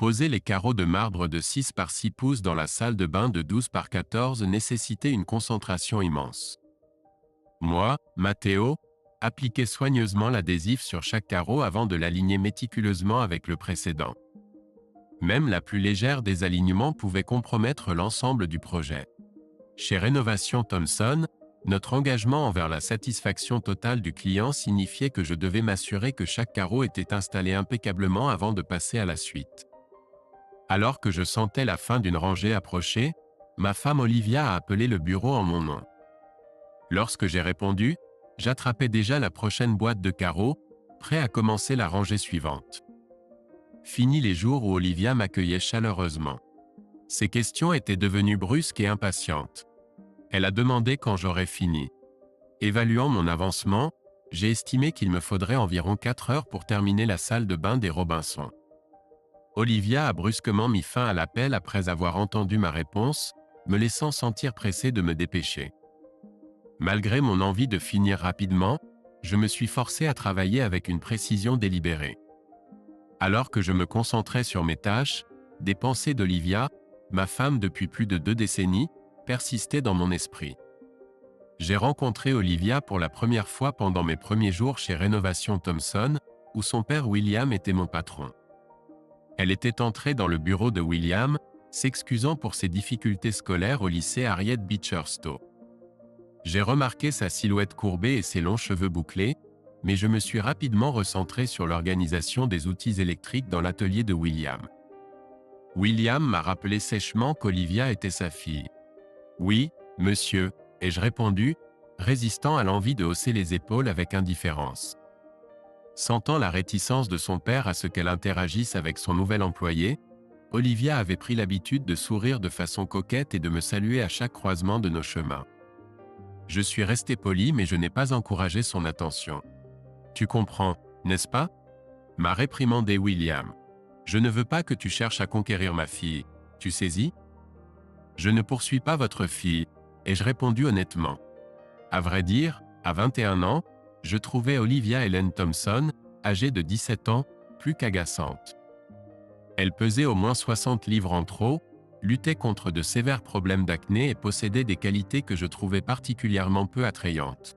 Poser les carreaux de marbre de 6 par 6 pouces dans la salle de bain de 12 par 14 nécessitait une concentration immense. Moi, Matteo, appliquais soigneusement l'adhésif sur chaque carreau avant de l'aligner méticuleusement avec le précédent. Même la plus légère des alignements pouvait compromettre l'ensemble du projet. Chez Rénovation Thomson, notre engagement envers la satisfaction totale du client signifiait que je devais m'assurer que chaque carreau était installé impeccablement avant de passer à la suite. Alors que je sentais la fin d'une rangée approcher, ma femme Olivia a appelé le bureau en mon nom. Lorsque j'ai répondu, j'attrapais déjà la prochaine boîte de carreaux, prêt à commencer la rangée suivante. Fini les jours où Olivia m'accueillait chaleureusement. Ses questions étaient devenues brusques et impatientes. Elle a demandé quand j'aurais fini. Évaluant mon avancement, j'ai estimé qu'il me faudrait environ 4 heures pour terminer la salle de bain des Robinson. Olivia a brusquement mis fin à l'appel après avoir entendu ma réponse, me laissant sentir pressé de me dépêcher. Malgré mon envie de finir rapidement, je me suis forcé à travailler avec une précision délibérée. Alors que je me concentrais sur mes tâches, des pensées d'Olivia, ma femme depuis plus de 2 décennies, persistaient dans mon esprit. J'ai rencontré Olivia pour la première fois pendant mes premiers jours chez Rénovation Thomson, où son père William était mon patron. Elle était entrée dans le bureau de William, s'excusant pour ses difficultés scolaires au lycée Harriet Beecher Stowe. J'ai remarqué sa silhouette courbée et ses longs cheveux bouclés, mais je me suis rapidement recentré sur l'organisation des outils électriques dans l'atelier de William. William m'a rappelé sèchement qu'Olivia était sa fille. « Oui, monsieur », ai-je répondu, résistant à l'envie de hausser les épaules avec indifférence. Sentant la réticence de son père à ce qu'elle interagisse avec son nouvel employé, Olivia avait pris l'habitude de sourire de façon coquette et de me saluer à chaque croisement de nos chemins. Je suis resté poli mais je n'ai pas encouragé son attention. « Tu comprends, n'est-ce pas ?» m'a réprimandé William. « Je ne veux pas que tu cherches à conquérir ma fille, tu saisis ?»« Je ne poursuis pas votre fille, » ai-je répondu honnêtement. À vrai dire, à 21 ans, je trouvais Olivia Helen Thomson, âgée de 17 ans, plus qu'agaçante. Elle pesait au moins 60 livres en trop, luttait contre de sévères problèmes d'acné et possédait des qualités que je trouvais particulièrement peu attrayantes.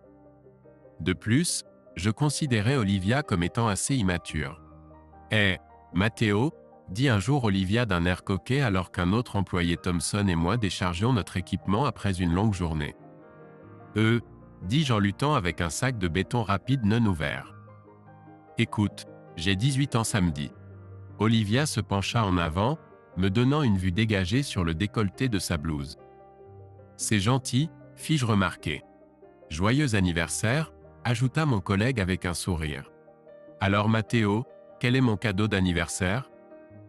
De plus, je considérais Olivia comme étant assez immature. « Hé, Matteo », dit un jour Olivia d'un air coquet alors qu'un autre employé Thomson et moi déchargeons notre équipement après une longue journée. « dis-je en luttant avec un sac de béton rapide non ouvert. « Écoute, j'ai 18 ans samedi. » Olivia se pencha en avant, me donnant une vue dégagée sur le décolleté de sa blouse. « C'est gentil, fis-je remarquer. »« Joyeux anniversaire », ajouta mon collègue avec un sourire. « Alors Matteo, quel est mon cadeau d'anniversaire ?»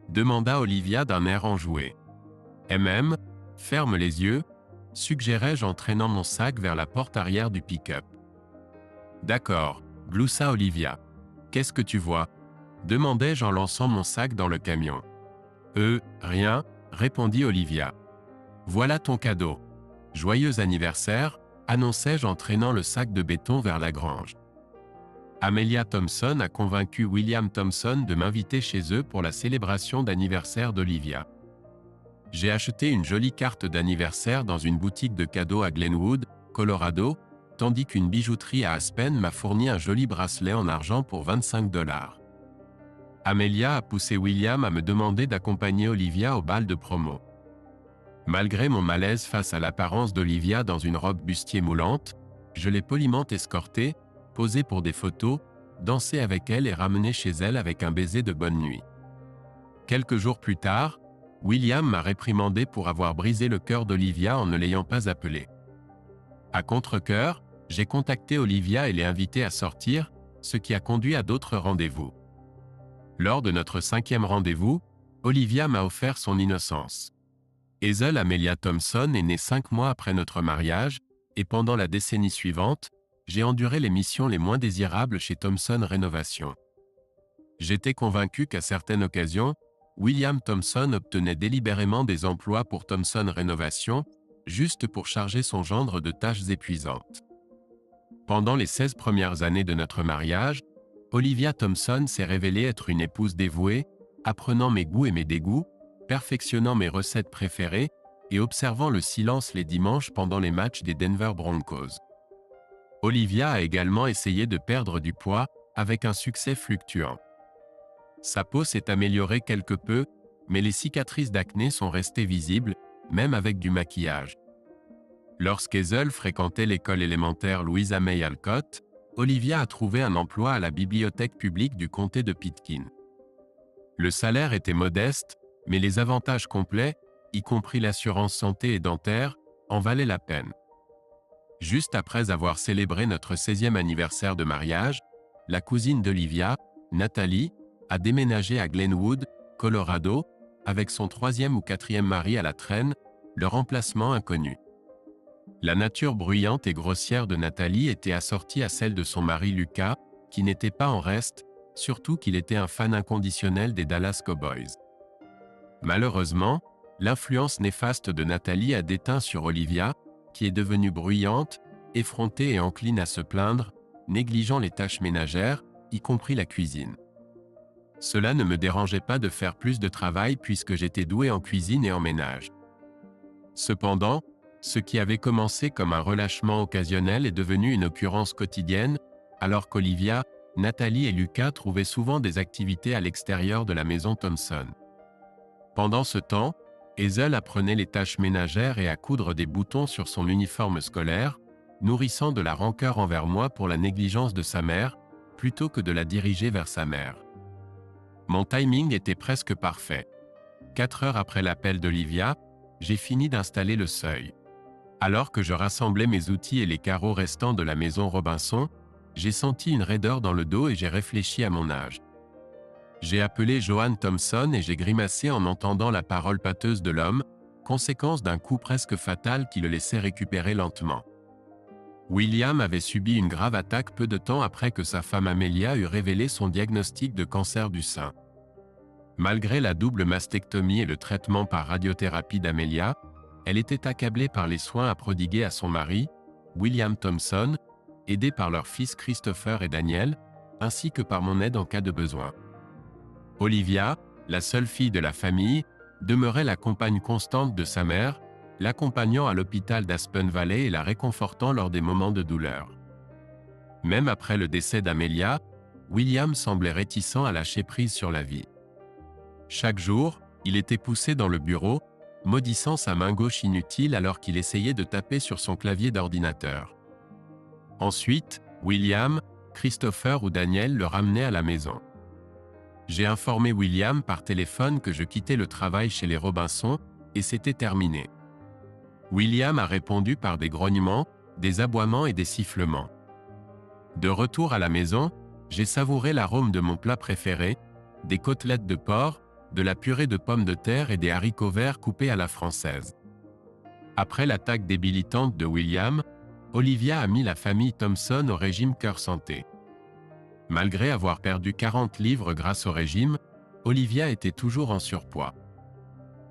demanda Olivia d'un air enjoué. « ferme les yeux », suggérai-je en traînant mon sac vers la porte arrière du pick-up. « D'accord, » gloussa Olivia. « Qu'est-ce que tu vois ?» demandai-je en lançant mon sac dans le camion. « Rien », répondit Olivia. « Voilà ton cadeau. Joyeux anniversaire », annonçai-je en traînant le sac de béton vers la grange. Amelia Thomson a convaincu William Thomson de m'inviter chez eux pour la célébration d'anniversaire d'Olivia. J'ai acheté une jolie carte d'anniversaire dans une boutique de cadeaux à Glenwood, Colorado, tandis qu'une bijouterie à Aspen m'a fourni un joli bracelet en argent pour 25 $. Amelia a poussé William à me demander d'accompagner Olivia au bal de promo. Malgré mon malaise face à l'apparence d'Olivia dans une robe bustier moulante, je l'ai poliment escortée, posée pour des photos, dansé avec elle et ramené chez elle avec un baiser de bonne nuit. Quelques jours plus tard, William m'a réprimandé pour avoir brisé le cœur d'Olivia en ne l'ayant pas appelée. À contre-cœur, j'ai contacté Olivia et l'ai invitée à sortir, ce qui a conduit à d'autres rendez-vous. Lors de notre 5e rendez-vous, Olivia m'a offert son innocence. Hazel Amelia Thomson est née 5 mois après notre mariage, et pendant la décennie suivante, j'ai enduré les missions les moins désirables chez Thomson Rénovation. J'étais convaincu qu'à certaines occasions, William Thomson obtenait délibérément des emplois pour Thomson Rénovation, juste pour charger son gendre de tâches épuisantes. Pendant les 16 premières années de notre mariage, Olivia Thomson s'est révélée être une épouse dévouée, apprenant mes goûts et mes dégoûts, perfectionnant mes recettes préférées et observant le silence les dimanches pendant les matchs des Denver Broncos. Olivia a également essayé de perdre du poids, avec un succès fluctuant. Sa peau s'est améliorée quelque peu, mais les cicatrices d'acné sont restées visibles, même avec du maquillage. Lorsqu'Hazel fréquentait l'école élémentaire Louisa May Alcott, Olivia a trouvé un emploi à la bibliothèque publique du comté de Pitkin. Le salaire était modeste, mais les avantages complets, y compris l'assurance santé et dentaire, en valaient la peine. Juste après avoir célébré notre 16e anniversaire de mariage, la cousine d'Olivia, Nathalie, a déménagé à Glenwood, Colorado, avec son 3e ou 4e mari à la traîne, leur emplacement inconnu. La nature bruyante et grossière de Nathalie était assortie à celle de son mari Lucas, qui n'était pas en reste, surtout qu'il était un fan inconditionnel des Dallas Cowboys. Malheureusement, l'influence néfaste de Nathalie a déteint sur Olivia, qui est devenue bruyante, effrontée et encline à se plaindre, négligeant les tâches ménagères, y compris la cuisine. Cela ne me dérangeait pas de faire plus de travail puisque j'étais doué en cuisine et en ménage. Cependant, ce qui avait commencé comme un relâchement occasionnel est devenu une occurrence quotidienne, alors qu'Olivia, Nathalie et Lucas trouvaient souvent des activités à l'extérieur de la maison Thompson. Pendant ce temps, Hazel apprenait les tâches ménagères et à coudre des boutons sur son uniforme scolaire, nourrissant de la rancœur envers moi pour la négligence de sa mère, plutôt que de la diriger vers sa mère. Mon timing était presque parfait. 4 heures après l'appel d'Olivia, j'ai fini d'installer le seuil. Alors que je rassemblais mes outils et les carreaux restants de la maison Robinson, j'ai senti une raideur dans le dos et j'ai réfléchi à mon âge. J'ai appelé Joanne Thompson et j'ai grimacé en entendant la parole pâteuse de l'homme, conséquence d'un coup presque fatal qui le laissait récupérer lentement. William avait subi une grave attaque peu de temps après que sa femme Amelia eut révélé son diagnostic de cancer du sein. Malgré la double mastectomie et le traitement par radiothérapie d'Amelia, elle était accablée par les soins à prodiguer à son mari, William Thompson, aidé par leurs fils Christopher et Daniel, ainsi que par mon aide en cas de besoin. Olivia, la seule fille de la famille, demeurait la compagne constante de sa mère, l'accompagnant à l'hôpital d'Aspen Valley et la réconfortant lors des moments de douleur. Même après le décès d'Amelia, William semblait réticent à lâcher prise sur la vie. Chaque jour, il était poussé dans le bureau, maudissant sa main gauche inutile alors qu'il essayait de taper sur son clavier d'ordinateur. Ensuite, William, Christopher ou Daniel le ramenaient à la maison. J'ai informé William par téléphone que je quittais le travail chez les Robinson, et c'était terminé. William a répondu par des grognements, des aboiements et des sifflements. De retour à la maison, j'ai savouré l'arôme de mon plat préféré, des côtelettes de porc, de la purée de pommes de terre et des haricots verts coupés à la française. Après l'attaque débilitante de William, Olivia a mis la famille Thompson au régime cœur santé. Malgré avoir perdu 40 livres grâce au régime, Olivia était toujours en surpoids.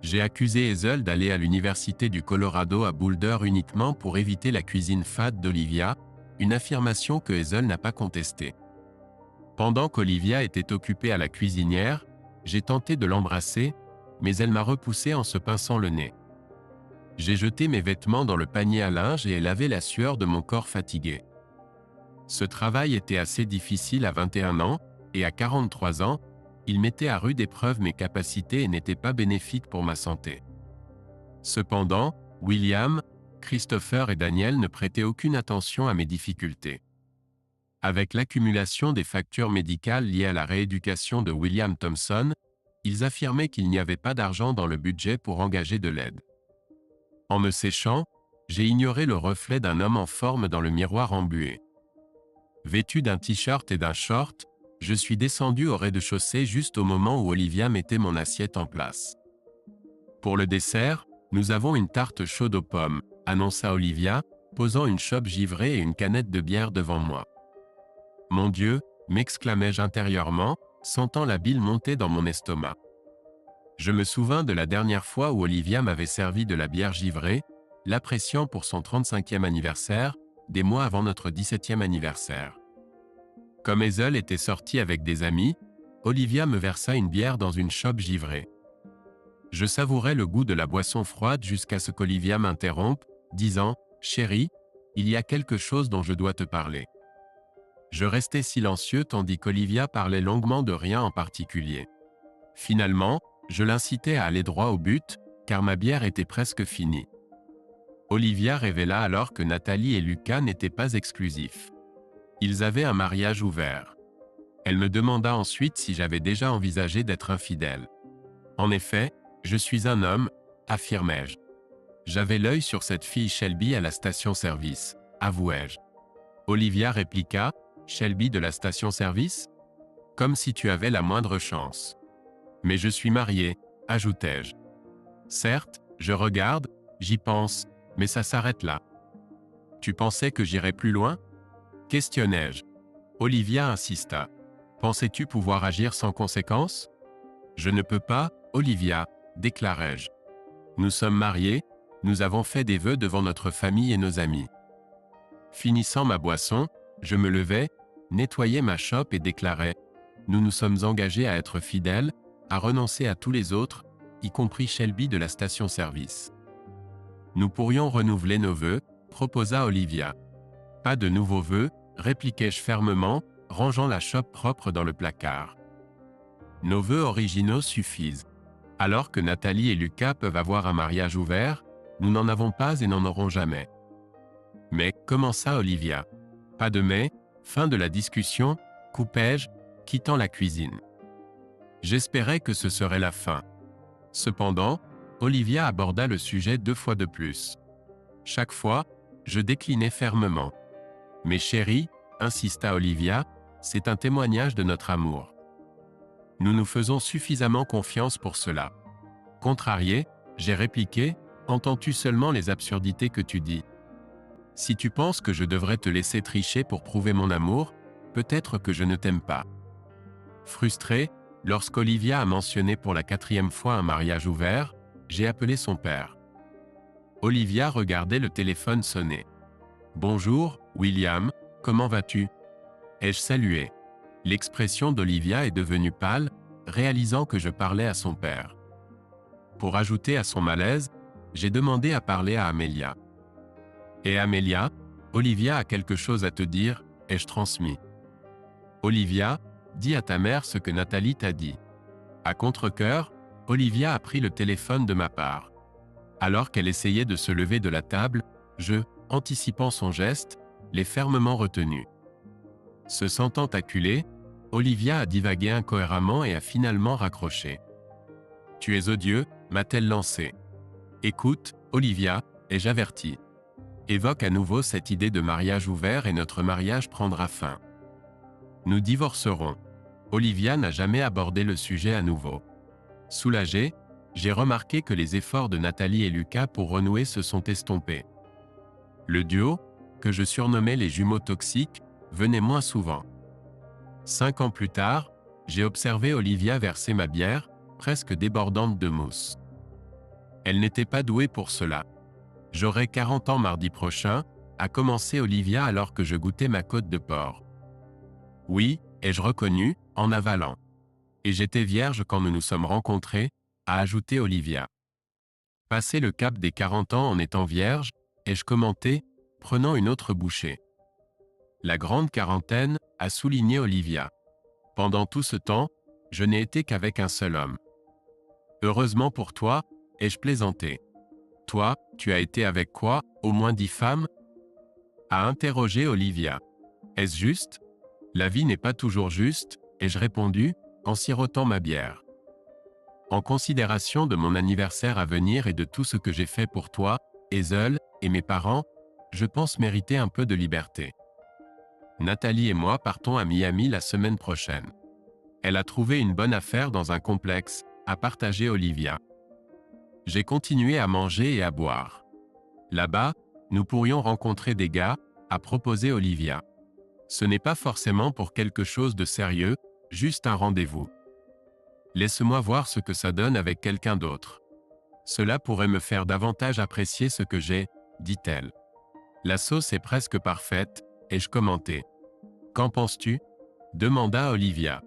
J'ai accusé Hazel d'aller à l'université du Colorado à Boulder uniquement pour éviter la cuisine fade d'Olivia, une affirmation que Hazel n'a pas contestée. Pendant qu'Olivia était occupée à la cuisinière, j'ai tenté de l'embrasser, mais elle m'a repoussé en se pinçant le nez. J'ai jeté mes vêtements dans le panier à linge et ai lavé la sueur de mon corps fatigué. Ce travail était assez difficile à 21 ans, et à 43 ans, il mettait à rude épreuve mes capacités et n'était pas bénéfique pour ma santé. Cependant, William, Christopher et Daniel ne prêtaient aucune attention à mes difficultés. Avec l'accumulation des factures médicales liées à la rééducation de William Thompson, ils affirmaient qu'il n'y avait pas d'argent dans le budget pour engager de l'aide. En me séchant, j'ai ignoré le reflet d'un homme en forme dans le miroir embué. Vêtu d'un t-shirt et d'un short, je suis descendu au rez-de-chaussée juste au moment où Olivia mettait mon assiette en place. Pour le dessert, nous avons une tarte chaude aux pommes, annonça Olivia, posant une chope givrée et une canette de bière devant moi. Mon Dieu, m'exclamai-je intérieurement, sentant la bile monter dans mon estomac. Je me souvins de la dernière fois où Olivia m'avait servi de la bière givrée, l'appréciant pour son 35e anniversaire, des mois avant notre 17e anniversaire. Comme Hazel était sortie avec des amis, Olivia me versa une bière dans une chope givrée. Je savourais le goût de la boisson froide jusqu'à ce qu'Olivia m'interrompe, disant « Chérie, il y a quelque chose dont je dois te parler. » Je restais silencieux tandis qu'Olivia parlait longuement de rien en particulier. Finalement, je l'incitai à aller droit au but, car ma bière était presque finie. Olivia révéla alors que Nathalie et Lucas n'étaient pas exclusifs. Ils avaient un mariage ouvert. Elle me demanda ensuite si j'avais déjà envisagé d'être infidèle. En effet, je suis un homme, affirmai-je. J'avais l'œil sur cette fille Shelby à la station-service, avouai-je. Olivia répliqua, Shelby de la station-service ? Comme si tu avais la moindre chance. Mais je suis marié, ajoutai-je. Certes, je regarde, j'y pense, mais ça s'arrête là. Tu pensais que j'irais plus loin ? Questionnai-je. Olivia insista. Pensais-tu pouvoir agir sans conséquence ? Je ne peux pas, Olivia, déclarai-je. Nous sommes mariés, nous avons fait des vœux devant notre famille et nos amis. Finissant ma boisson, je me levai, nettoyai ma chope et déclarai « Nous nous sommes engagés à être fidèles, à renoncer à tous les autres, y compris Shelby de la station-service. » Nous pourrions renouveler nos vœux, proposa Olivia. Pas de nouveaux vœux, répliquai-je fermement, rangeant la chope propre dans le placard. Nos vœux originaux suffisent. Alors que Nathalie et Lucas peuvent avoir un mariage ouvert, nous n'en avons pas et n'en aurons jamais. Mais, commença Olivia. Pas de mais, fin de la discussion, coupai-je, quittant la cuisine. J'espérais que ce serait la fin. Cependant, Olivia aborda le sujet 2 fois de plus. Chaque fois, je déclinai fermement. Mais chérie, insista Olivia, c'est un témoignage de notre amour. Nous nous faisons suffisamment confiance pour cela. Contrarié, j'ai répliqué, entends-tu seulement les absurdités que tu dis ? Si tu penses que je devrais te laisser tricher pour prouver mon amour, peut-être que je ne t'aime pas. Frustré, lorsqu'Olivia a mentionné pour la 4e fois un mariage ouvert, j'ai appelé son père. Olivia regardait le téléphone sonner. « Bonjour, William, comment vas-tu » ai-je salué. L'expression d'Olivia est devenue pâle, réalisant que je parlais à son père. Pour ajouter à son malaise, j'ai demandé à parler à Amelia. « Et Amelia, Olivia a quelque chose à te dire, ai-je transmis. Olivia, dis à ta mère ce que Nathalie t'a dit. » À contre-cœur, Olivia a pris le téléphone de ma part. Alors qu'elle essayait de se lever de la table, je, anticipant son geste, l'ai fermement retenue. Se sentant acculée, Olivia a divagué incohérément et a finalement raccroché. « Tu es odieux », m'a-t-elle lancé. « Écoute, Olivia, ai-je averti. Évoque à nouveau cette idée de mariage ouvert et notre mariage prendra fin. Nous divorcerons. » Olivia n'a jamais abordé le sujet à nouveau. Soulagé, j'ai remarqué que les efforts de Nathalie et Lucas pour renouer se sont estompés. Le duo, que je surnommais les jumeaux toxiques, venait moins souvent. 5 ans plus tard, j'ai observé Olivia verser ma bière, presque débordante de mousse. Elle n'était pas douée pour cela. J'aurai 40 ans mardi prochain, a commencé Olivia alors que je goûtais ma côte de porc. Oui, ai-je reconnu, en avalant. Et j'étais vierge quand nous nous sommes rencontrés, a ajouté Olivia. Passé le cap des 40 ans en étant vierge, ai-je commenté, prenant une autre bouchée. La grande quarantaine, a souligné Olivia. Pendant tout ce temps, je n'ai été qu'avec un seul homme. Heureusement pour toi, ai-je plaisanté. Toi, tu as été avec quoi, au moins 10 femmes ? A interrogé Olivia. Est-ce juste ? La vie n'est pas toujours juste, ai-je répondu, en sirotant ma bière. En considération de mon anniversaire à venir et de tout ce que j'ai fait pour toi, Hazel, et mes parents, je pense mériter un peu de liberté. Nathalie et moi partons à Miami la semaine prochaine. Elle a trouvé une bonne affaire dans un complexe, a partagé Olivia. J'ai continué à manger et à boire. Là-bas, nous pourrions rencontrer des gars, a proposé Olivia. Ce n'est pas forcément pour quelque chose de sérieux, juste un rendez-vous. Laisse-moi voir ce que ça donne avec quelqu'un d'autre. Cela pourrait me faire davantage apprécier ce que j'ai, dit-elle. La sauce est presque parfaite, ai-je commenté. Qu'en penses-tu ? Demanda Olivia.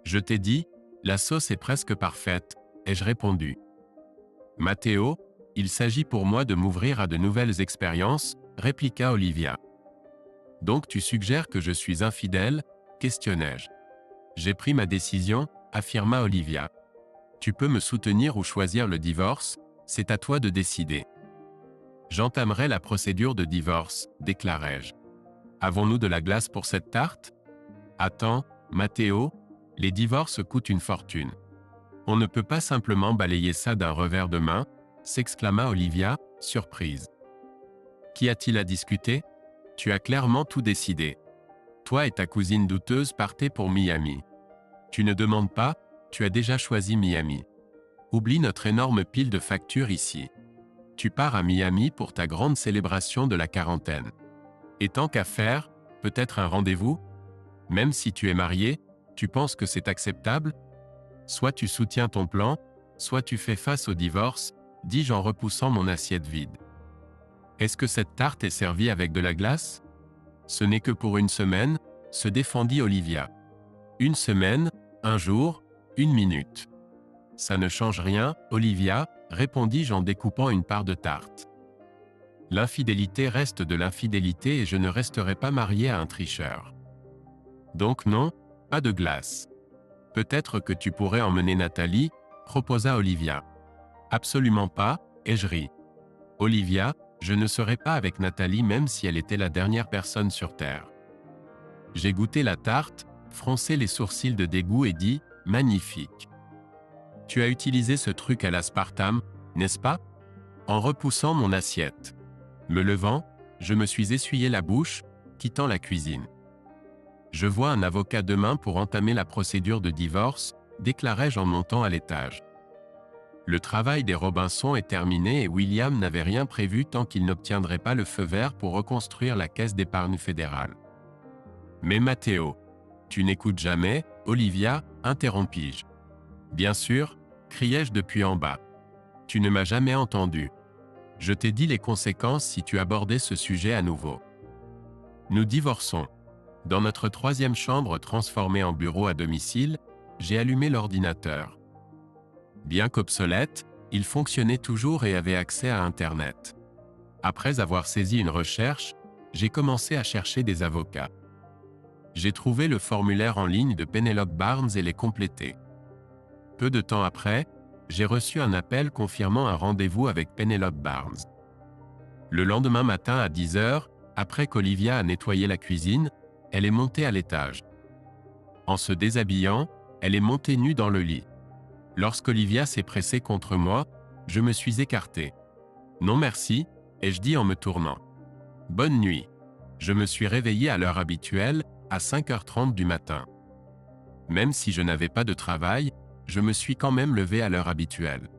Je t'ai dit, la sauce est presque parfaite, ai-je répondu. Matteo, il s'agit pour moi de m'ouvrir à de nouvelles expériences, répliqua Olivia. Donc tu suggères que je suis infidèle, questionnai-je. J'ai pris ma décision, affirma Olivia. Tu peux me soutenir ou choisir le divorce, c'est à toi de décider. J'entamerai la procédure de divorce, déclarai-je. Avons-nous de la glace pour cette tarte? Attends, Matteo, les divorces coûtent une fortune. On ne peut pas simplement balayer ça d'un revers de main, s'exclama Olivia, surprise. Qu'y a-t-il à discuter? Tu as clairement tout décidé. Toi et ta cousine douteuse partez pour Miami. Tu ne demandes pas, tu as déjà choisi Miami. Oublie notre énorme pile de factures ici. Tu pars à Miami pour ta grande célébration de la quarantaine. Et tant qu'à faire, peut-être un rendez-vous? Même si tu es marié, tu penses que c'est acceptable? Soit tu soutiens ton plan, soit tu fais face au divorce, dis-je en repoussant mon assiette vide. Est-ce que cette tarte est servie avec de la glace? Ce n'est que pour une semaine, se défendit Olivia. Une semaine, un jour, une minute. Ça ne change rien, Olivia, répondis-je en découpant une part de tarte. L'infidélité reste de l'infidélité et je ne resterai pas marié à un tricheur. Donc non, pas de glace. Peut-être que tu pourrais emmener Nathalie, proposa Olivia. Absolument pas, ai-je ri. Olivia, je ne serai pas avec Nathalie même si elle était la dernière personne sur Terre. J'ai goûté la tarte, froncé les sourcils de dégoût et dit « Magnifique ». Tu as utilisé ce truc à l'aspartame, n'est-ce pas? En repoussant mon assiette. Me levant, je me suis essuyé la bouche, quittant la cuisine. Je vois un avocat demain pour entamer la procédure de divorce, déclarai-je en montant à l'étage. Le travail des Robinson est terminé et William n'avait rien prévu tant qu'il n'obtiendrait pas le feu vert pour reconstruire la caisse d'épargne fédérale. Mais Matteo, tu n'écoutes jamais, Olivia, interrompis-je. Bien sûr, criai-je depuis en bas. Tu ne m'as jamais entendu. Je t'ai dit les conséquences si tu abordais ce sujet à nouveau. Nous divorçons. Dans notre troisième chambre transformée en bureau à domicile, j'ai allumé l'ordinateur. Bien qu'obsolète, il fonctionnait toujours et avait accès à Internet. Après avoir saisi une recherche, j'ai commencé à chercher des avocats. J'ai trouvé le formulaire en ligne de Penelope Barnes et l'ai complété. Peu de temps après, j'ai reçu un appel confirmant un rendez-vous avec Penelope Barnes. Le lendemain matin à 10 h, après qu'Olivia a nettoyé la cuisine, elle est montée à l'étage. En se déshabillant, elle est montée nue dans le lit. Lorsqu'Olivia s'est pressée contre moi, je me suis écarté. Non merci, ai-je dit en me tournant. Bonne nuit. Je me suis réveillé à l'heure habituelle, à 5h30 du matin. Même si je n'avais pas de travail, je me suis quand même levé à l'heure habituelle.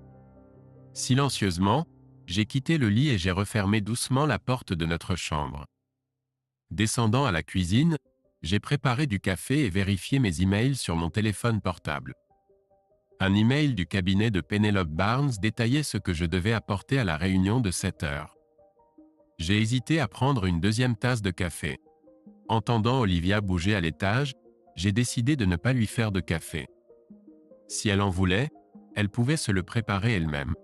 Silencieusement, j'ai quitté le lit et j'ai refermé doucement la porte de notre chambre. Descendant à la cuisine, j'ai préparé du café et vérifié mes emails sur mon téléphone portable. Un email du cabinet de Penelope Barnes détaillait ce que je devais apporter à la réunion de 7 h. J'ai hésité à prendre une deuxième tasse de café. Entendant Olivia bouger à l'étage, j'ai décidé de ne pas lui faire de café. Si elle en voulait, elle pouvait se le préparer elle-même.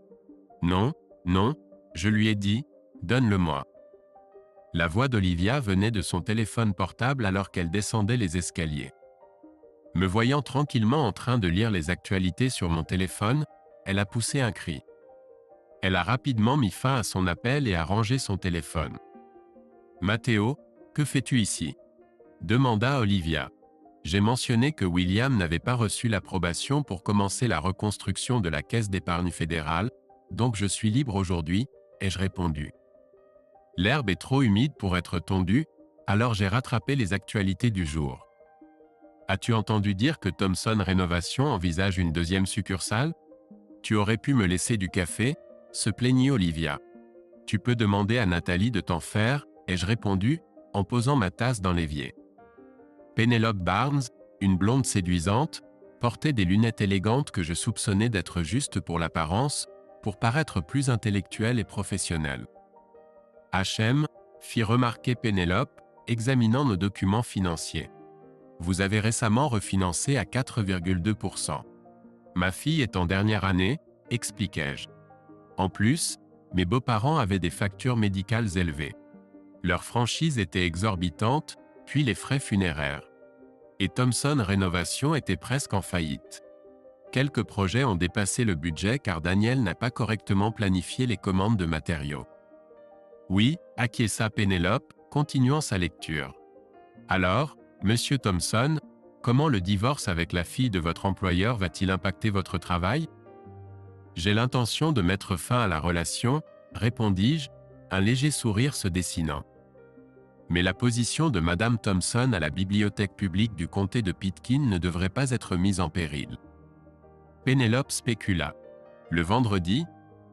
Non, non, je lui ai dit, donne-le-moi. La voix d'Olivia venait de son téléphone portable alors qu'elle descendait les escaliers. Me voyant tranquillement en train de lire les actualités sur mon téléphone, elle a poussé un cri. Elle a rapidement mis fin à son appel et a rangé son téléphone. « Matteo, que fais-tu ici ?» demanda Olivia. J'ai mentionné que William n'avait pas reçu l'approbation pour commencer la reconstruction de la caisse d'épargne fédérale, donc je suis libre aujourd'hui, ai-je répondu. L'herbe est trop humide pour être tondue, alors j'ai rattrapé les actualités du jour. As-tu entendu dire que Thomson Rénovation envisage une deuxième succursale? Tu aurais pu me laisser du café, se plaignit Olivia. Tu peux demander à Nathalie de t'en faire, ai-je répondu, en posant ma tasse dans l'évier. Penelope Barnes, une blonde séduisante, portait des lunettes élégantes que je soupçonnais d'être justes pour l'apparence, pour paraître plus intellectuelle et professionnelle. H.M., fit remarquer Pénélope, examinant nos documents financiers. Vous avez récemment refinancé à 4,2%. Ma fille est en dernière année, expliquai-je. En plus, mes beaux-parents avaient des factures médicales élevées. Leur franchise était exorbitante, puis les frais funéraires. Et Thomson Rénovation était presque en faillite. Quelques projets ont dépassé le budget car Daniel n'a pas correctement planifié les commandes de matériaux. Oui, acquiesça Pénélope, continuant sa lecture. Alors, Monsieur Thomson, comment le divorce avec la fille de votre employeur va-t-il impacter votre travail? J'ai l'intention de mettre fin à la relation, répondis-je, un léger sourire se dessinant. Mais la position de Madame Thomson à la bibliothèque publique du comté de Pitkin ne devrait pas être mise en péril. Pénélope spécula. Le vendredi,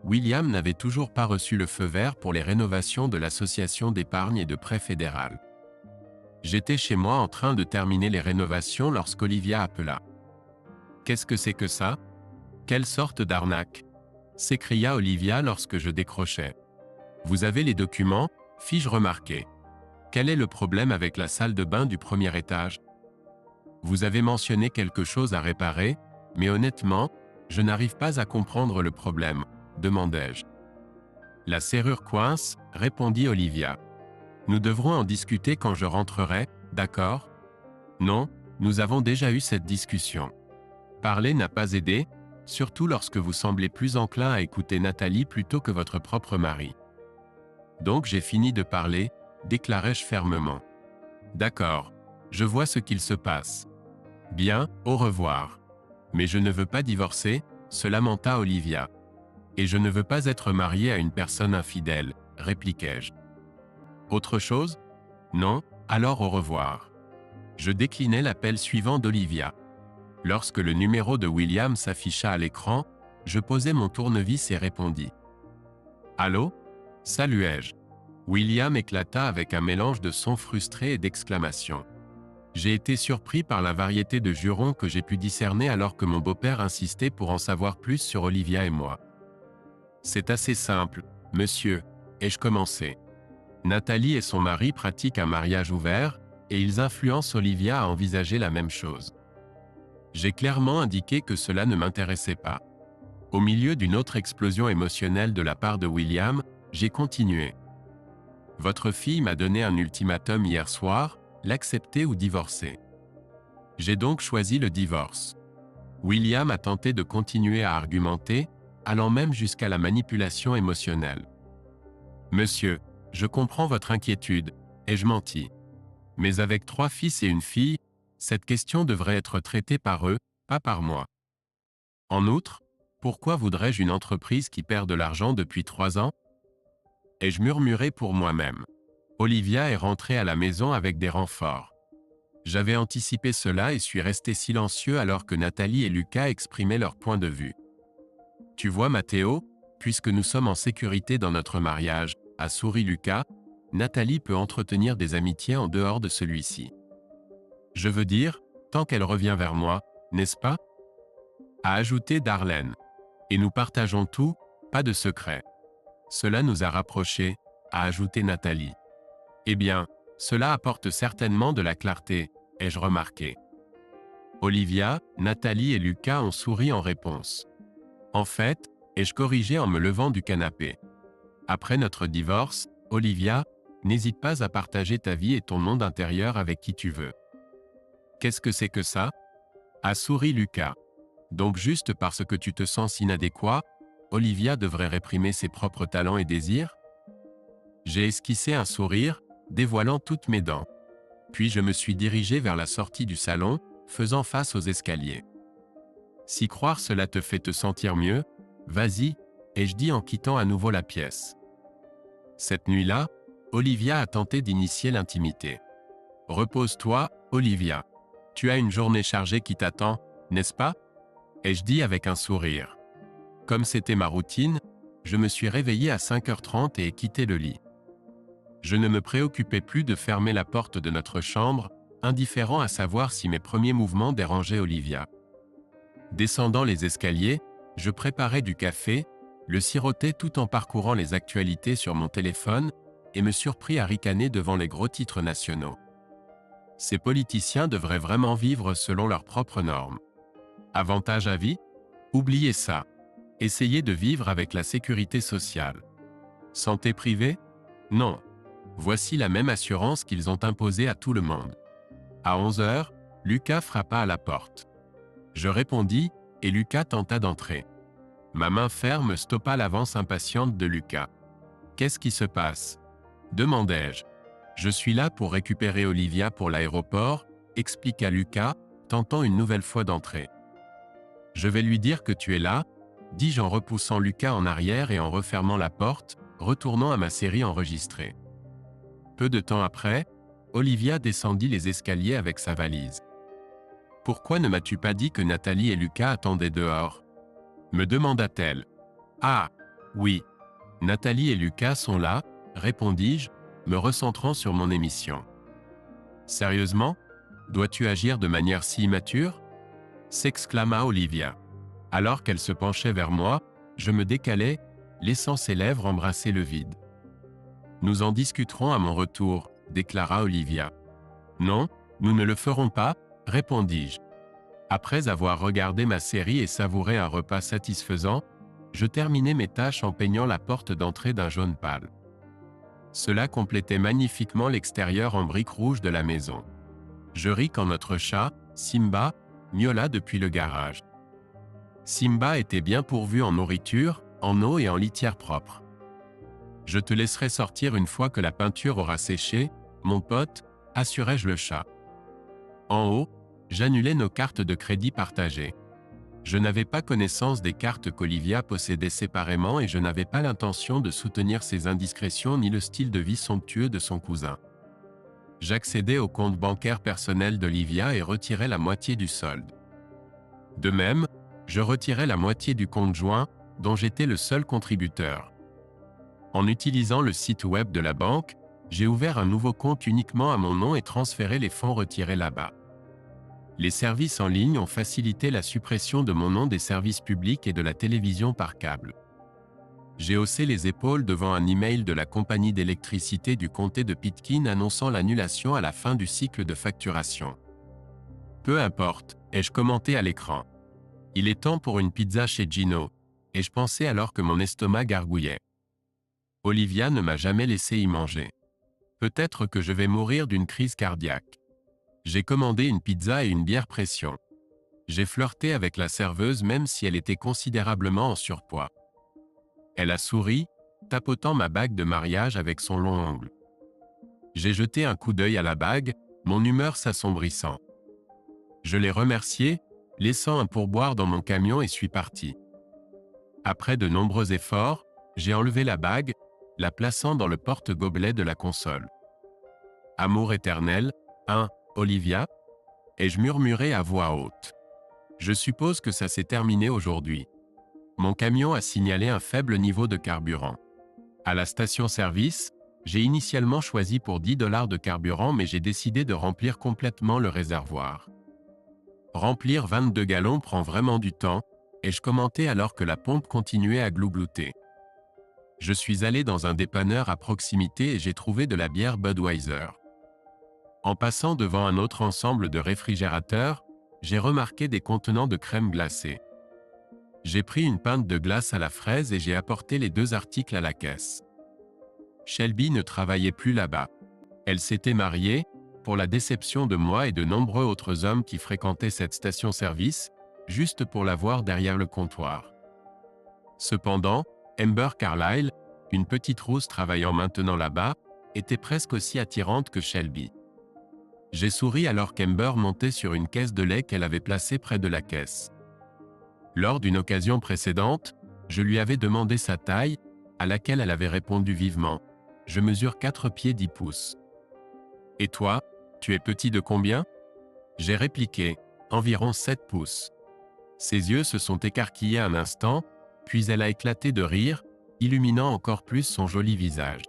William n'avait toujours pas reçu le feu vert pour les rénovations de l'association d'épargne et de prêt fédéral. J'étais chez moi en train de terminer les rénovations lorsqu'Olivia appela. « Qu'est-ce que c'est que ça? Quelle sorte d'arnaque ?» s'écria Olivia lorsque je décrochai. « Vous avez les documents ?» fis-je remarquer. « Quel est le problème avec la salle de bain du premier étage? Vous avez mentionné quelque chose à réparer, mais honnêtement, je n'arrive pas à comprendre le problème, demandai-je. La serrure coince, répondit Olivia. Nous devrons en discuter quand je rentrerai, d'accord? Non, nous avons déjà eu cette discussion. Parler n'a pas aidé, surtout lorsque vous semblez plus enclin à écouter Nathalie plutôt que votre propre mari. Donc j'ai fini de parler, déclarai-je fermement. D'accord, je vois ce qu'il se passe. Bien, au revoir. Mais je ne veux pas divorcer, se lamenta Olivia. Et je ne veux pas être mariée à une personne infidèle, répliquai-je. Autre chose? Non, alors au revoir. Je déclinai l'appel suivant d'Olivia. Lorsque le numéro de William s'afficha à l'écran, je posai mon tournevis et répondis. Allô? Saluai-je. William éclata avec un mélange de sons frustrés et d'exclamations. J'ai été surpris par la variété de jurons que j'ai pu discerner alors que mon beau-père insistait pour en savoir plus sur Olivia et moi. C'est assez simple, monsieur, ai-je commencé. Nathalie et son mari pratiquent un mariage ouvert, et ils influencent Olivia à envisager la même chose. J'ai clairement indiqué que cela ne m'intéressait pas. Au milieu d'une autre explosion émotionnelle de la part de William, j'ai continué. Votre fille m'a donné un ultimatum hier soir, l'accepter ou divorcer. J'ai donc choisi le divorce. William a tenté de continuer à argumenter, allant même jusqu'à la manipulation émotionnelle. Monsieur, je comprends votre inquiétude, ai-je menti. Mais avec 3 fils et une fille, cette question devrait être traitée par eux, pas par moi. En outre, pourquoi voudrais-je une entreprise qui perd de l'argent depuis 3 ans? Ai-je murmuré pour moi-même. Olivia est rentrée à la maison avec des renforts. J'avais anticipé cela et suis resté silencieux alors que Nathalie et Lucas exprimaient leur point de vue. Tu vois Matteo, puisque nous sommes en sécurité dans notre mariage, a souri Lucas, Nathalie peut entretenir des amitiés en dehors de celui-ci. Je veux dire, tant qu'elle revient vers moi, n'est-ce pas? A ajouté Darlene. Et nous partageons tout, pas de secret. Cela nous a rapprochés, a ajouté Nathalie. Eh bien, cela apporte certainement de la clarté, ai-je remarqué. Olivia, Nathalie et Lucas ont souri en réponse. En fait, ai-je corrigé en me levant du canapé. Après notre divorce, Olivia, n'hésite pas à partager ta vie et ton monde intérieur avec qui tu veux. Qu'est-ce que c'est que ça? A souri Lucas. Donc juste parce que tu te sens inadéquat, Olivia devrait réprimer ses propres talents et désirs? J'ai esquissé un sourire, dévoilant toutes mes dents. Puis je me suis dirigé vers la sortie du salon, faisant face aux escaliers. Si croire cela te fait te sentir mieux, vas-y, ai-je dit en quittant à nouveau la pièce. Cette nuit-là, Olivia a tenté d'initier l'intimité. Repose-toi, Olivia. Tu as une journée chargée qui t'attend, n'est-ce pas? Ai-je dit avec un sourire. Comme c'était ma routine, je me suis réveillé à 5h30 et ai quitté le lit. Je ne me préoccupais plus de fermer la porte de notre chambre, indifférent à savoir si mes premiers mouvements dérangeaient Olivia. Descendant les escaliers, je préparais du café, le sirotais tout en parcourant les actualités sur mon téléphone et me surpris à ricaner devant les gros titres nationaux. Ces politiciens devraient vraiment vivre selon leurs propres normes. Avantage à vie? Oubliez ça. Essayez de vivre avec la sécurité sociale. Santé privée? Non. Voici la même assurance qu'ils ont imposée à tout le monde. À 11 heures, Lucas frappa à la porte. Je répondis, et Lucas tenta d'entrer. Ma main ferme stoppa l'avance impatiente de Lucas. Qu'est-ce qui se passe? Demandai-je. Je suis là pour récupérer Olivia pour l'aéroport, expliqua Lucas, tentant une nouvelle fois d'entrer. Je vais lui dire que tu es là, dis-je en repoussant Lucas en arrière et en refermant la porte, retournant à ma série enregistrée. Peu de temps après, Olivia descendit les escaliers avec sa valise. « Pourquoi ne m'as-tu pas dit que Nathalie et Lucas attendaient dehors ?» me demanda-t-elle. « Ah, oui. Nathalie et Lucas sont là, répondis-je, me recentrant sur mon émission. « Sérieusement? Dois-tu agir de manière si immature ?» s'exclama Olivia. Alors qu'elle se penchait vers moi, je me décalai, laissant ses lèvres embrasser le vide. « Nous en discuterons à mon retour, déclara Olivia. « Non, nous ne le ferons pas, répondis-je. Après avoir regardé ma série et savouré un repas satisfaisant, je terminai mes tâches en peignant la porte d'entrée d'un jaune pâle. Cela complétait magnifiquement l'extérieur en briques rouges de la maison. Je ris quand notre chat, Simba, miaula depuis le garage. Simba était bien pourvu en nourriture, en eau et en litière propre. Je te laisserai sortir une fois que la peinture aura séché, mon pote, assurai-je le chat. En haut, j'annulai nos cartes de crédit partagées. Je n'avais pas connaissance des cartes qu'Olivia possédait séparément et je n'avais pas l'intention de soutenir ses indiscrétions ni le style de vie somptueux de son cousin. J'accédai au compte bancaire personnel d'Olivia et retirai la moitié du solde. De même, je retirai la moitié du compte joint, dont j'étais le seul contributeur. En utilisant le site web de la banque, j'ai ouvert un nouveau compte uniquement à mon nom et transféré les fonds retirés là-bas. Les services en ligne ont facilité la suppression de mon nom des services publics et de la télévision par câble. J'ai haussé les épaules devant un email de la compagnie d'électricité du comté de Pitkin annonçant l'annulation à la fin du cycle de facturation. Peu importe, ai-je commenté à l'écran. Il est temps pour une pizza chez Gino, et je pensais alors que mon estomac gargouillait. Olivia ne m'a jamais laissé y manger. Peut-être que je vais mourir d'une crise cardiaque. J'ai commandé une pizza et une bière pression. J'ai flirté avec la serveuse même si elle était considérablement en surpoids. Elle a souri, tapotant ma bague de mariage avec son long ongle. J'ai jeté un coup d'œil à la bague, mon humeur s'assombrissant. Je l'ai remerciée, laissant un pourboire dans mon camion et suis parti. Après de nombreux efforts, j'ai enlevé la bague, la plaçant dans le porte-gobelet de la console. Amour éternel, 1. Olivia, ai-je murmuré à voix haute. Je suppose que ça s'est terminé aujourd'hui. Mon camion a signalé un faible niveau de carburant. À la station-service, j'ai initialement choisi pour $10 de carburant mais j'ai décidé de remplir complètement le réservoir. Remplir 22 gallons prend vraiment du temps, et je commentais alors que la pompe continuait à glouglouter. Je suis allé dans un dépanneur à proximité et j'ai trouvé de la bière Budweiser. En passant devant un autre ensemble de réfrigérateurs, j'ai remarqué des contenants de crème glacée. J'ai pris une pinte de glace à la fraise et j'ai apporté les 2 articles à la caisse. Shelby ne travaillait plus là-bas. Elle s'était mariée, pour la déception de moi et de nombreux autres hommes qui fréquentaient cette station-service, juste pour la voir derrière le comptoir. Cependant, Amber Carlyle, une petite rousse travaillant maintenant là-bas, était presque aussi attirante que Shelby. J'ai souri alors qu'Amber montait sur une caisse de lait qu'elle avait placée près de la caisse. Lors d'une occasion précédente, je lui avais demandé sa taille, à laquelle elle avait répondu vivement. Je mesure 4 pieds 10 pouces. Et toi, tu es petit de combien? J'ai répliqué, environ 7 pouces. Ses yeux se sont écarquillés un instant, puis elle a éclaté de rire, illuminant encore plus son joli visage.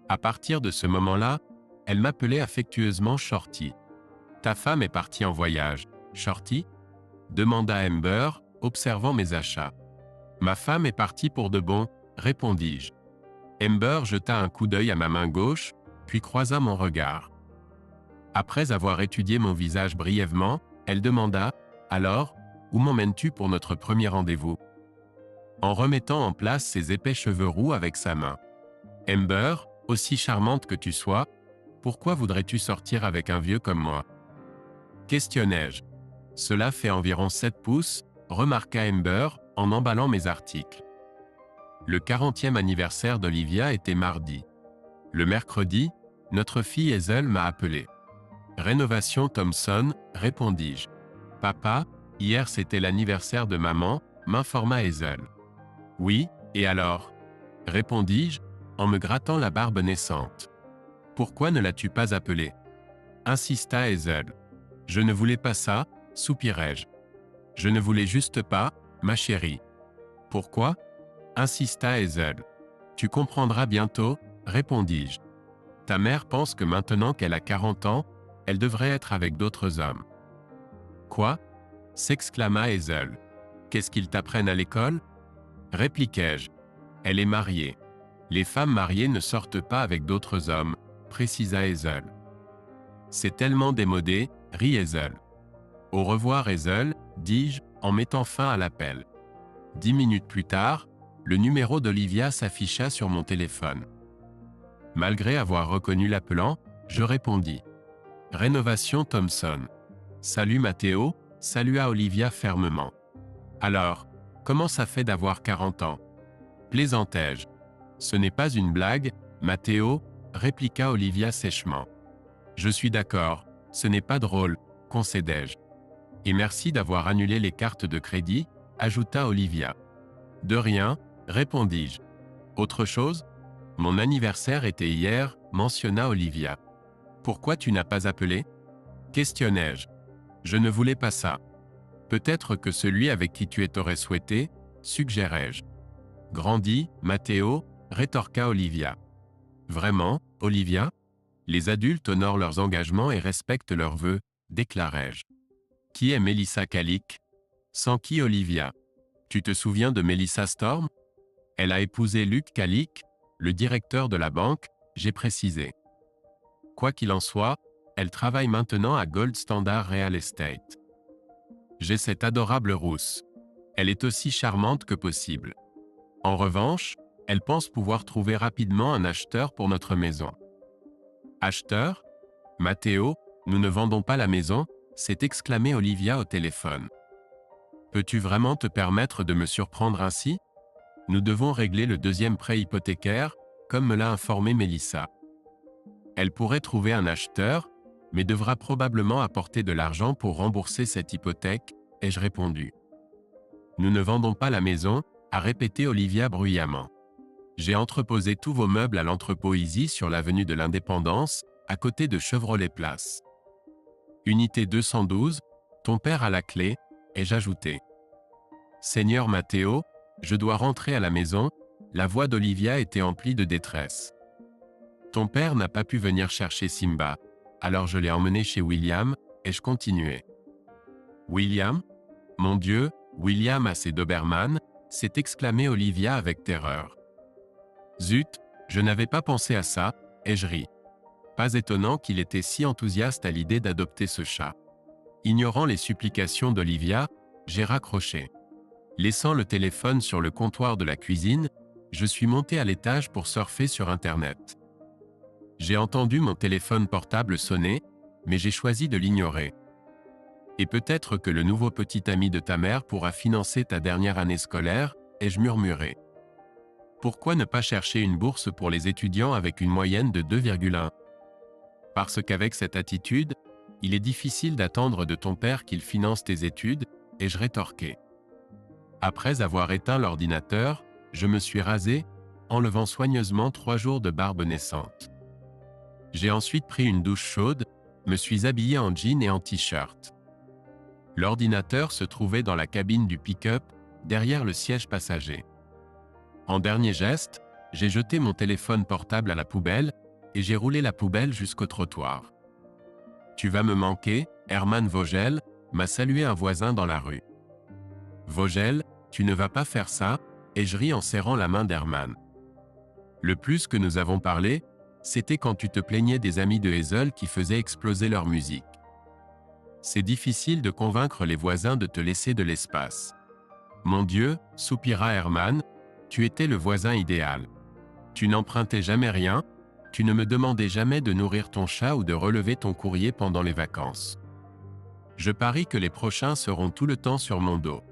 À partir de ce moment-là, elle m'appelait affectueusement Shorty. « Ta femme est partie en voyage, Shorty ?» demanda Amber, observant mes achats. « Ma femme est partie pour de bon, » répondis-je. Amber jeta un coup d'œil à ma main gauche, puis croisa mon regard. Après avoir étudié mon visage brièvement, elle demanda « Alors, où m'emmènes-tu pour notre premier rendez-vous ?» En remettant en place ses épais cheveux roux avec sa main. « Amber, aussi charmante que tu sois, pourquoi voudrais-tu sortir avec un vieux comme moi ?» Questionnai-je. « Cela fait environ 7 pouces, remarqua Amber en emballant mes articles. Le 40e anniversaire d'Olivia était mardi. Le mercredi, notre fille Hazel m'a appelé. Rénovation Thompson, répondis-je. Papa, hier c'était l'anniversaire de maman, m'informa Hazel. Oui, et alors? Répondis-je, en me grattant la barbe naissante. Pourquoi ne l'as-tu pas appelée? Insista Hazel. Je ne voulais pas ça, soupirai-je. Je ne voulais juste pas, ma chérie. Pourquoi? Insista Hazel. Tu comprendras bientôt, répondis-je. Ta mère pense que maintenant qu'elle a 40 ans, elle devrait être avec d'autres hommes. Quoi? S'exclama Hazel. Qu'est-ce qu'ils t'apprennent à l'école? Répliquai-je. Elle est mariée. Les femmes mariées ne sortent pas avec d'autres hommes, précisa Hazel. C'est tellement démodé, rit Hazel. Au revoir Hazel, dis-je, en mettant fin à l'appel. 10 minutes plus tard, le numéro d'Olivia s'afficha sur mon téléphone. Malgré avoir reconnu l'appelant, je répondis. Rénovation Thompson. Salut Mathéo, salua Olivia fermement. Alors, comment ça fait d'avoir 40 ans? Plaisantai-je. Ce n'est pas une blague, Mathéo, répliqua Olivia sèchement. Je suis d'accord, ce n'est pas drôle, concédai-je. Et merci d'avoir annulé les cartes de crédit, ajouta Olivia. De rien, répondis-je. Autre chose? Mon anniversaire était hier, mentionna Olivia. Pourquoi tu n'as pas appelé? Questionnai-je. Je ne voulais pas ça. Peut-être que celui avec qui tu t'aurais souhaité, suggérai-je. Grandis, Mathéo, rétorqua Olivia. Vraiment, Olivia? Les adultes honorent leurs engagements et respectent leurs vœux, déclarai-je. Qui est Melissa Calic? Sans qui Olivia? Tu te souviens de Melissa Storm? Elle a épousé Luc Calic, le directeur de la banque, j'ai précisé. Quoi qu'il en soit, elle travaille maintenant à Gold Standard Real Estate. J'ai cette adorable rousse. Elle est aussi charmante que possible. En revanche, elle pense pouvoir trouver rapidement un acheteur pour notre maison. Acheteur? Mathéo, nous ne vendons pas la maison, s'est exclamé Olivia au téléphone. Peux-tu vraiment te permettre de me surprendre ainsi? Nous devons régler le deuxième prêt hypothécaire, comme me l'a informé Melissa. Elle pourrait trouver un acheteur, mais devra probablement apporter de l'argent pour rembourser cette hypothèque, ai-je répondu. Nous ne vendons pas la maison, a répété Olivia bruyamment. J'ai entreposé tous vos meubles à l'entrepôt Easy sur l'avenue de l'Indépendance, à côté de Chevrolet Place. Unité 212, ton père a la clé, ai-je ajouté. Seigneur Mathéo, je dois rentrer à la maison, la voix d'Olivia était emplie de détresse. Ton père n'a pas pu venir chercher Simba, alors je l'ai emmené chez William, ai-je continué. William? Mon Dieu, William assez Doberman, s'est exclamé Olivia avec terreur. Zut, je n'avais pas pensé à ça, ai-je ri. Pas étonnant qu'il était si enthousiaste à l'idée d'adopter ce chat. Ignorant les supplications d'Olivia, j'ai raccroché. Laissant le téléphone sur le comptoir de la cuisine, je suis monté à l'étage pour surfer sur Internet. J'ai entendu mon téléphone portable sonner, mais j'ai choisi de l'ignorer. Et peut-être que le nouveau petit ami de ta mère pourra financer ta dernière année scolaire, ai-je murmuré. Pourquoi ne pas chercher une bourse pour les étudiants avec une moyenne de 2,1? Parce qu'avec cette attitude, il est difficile d'attendre de ton père qu'il finance tes études, ai-je rétorqué. Après avoir éteint l'ordinateur, je me suis rasé, enlevant soigneusement 3 jours de barbe naissante. J'ai ensuite pris une douche chaude, me suis habillé en jean et en t-shirt. L'ordinateur se trouvait dans la cabine du pick-up, derrière le siège passager. En dernier geste, j'ai jeté mon téléphone portable à la poubelle, et j'ai roulé la poubelle jusqu'au trottoir. Tu vas me manquer, Herman Vogel, m'a salué un voisin dans la rue. Vogel, tu ne vas pas faire ça, et je ris en serrant la main d'Herman. Le plus que nous avons parlé, C'était quand tu te plaignais des amis de Hazel qui faisaient exploser leur musique. C'est difficile de convaincre les voisins de te laisser de l'espace. Mon Dieu, soupira Herman, tu étais le voisin idéal. Tu n'empruntais jamais rien, tu ne me demandais jamais de nourrir ton chat ou de relever ton courrier pendant les vacances. Je parie que les prochains seront tout le temps sur mon dos.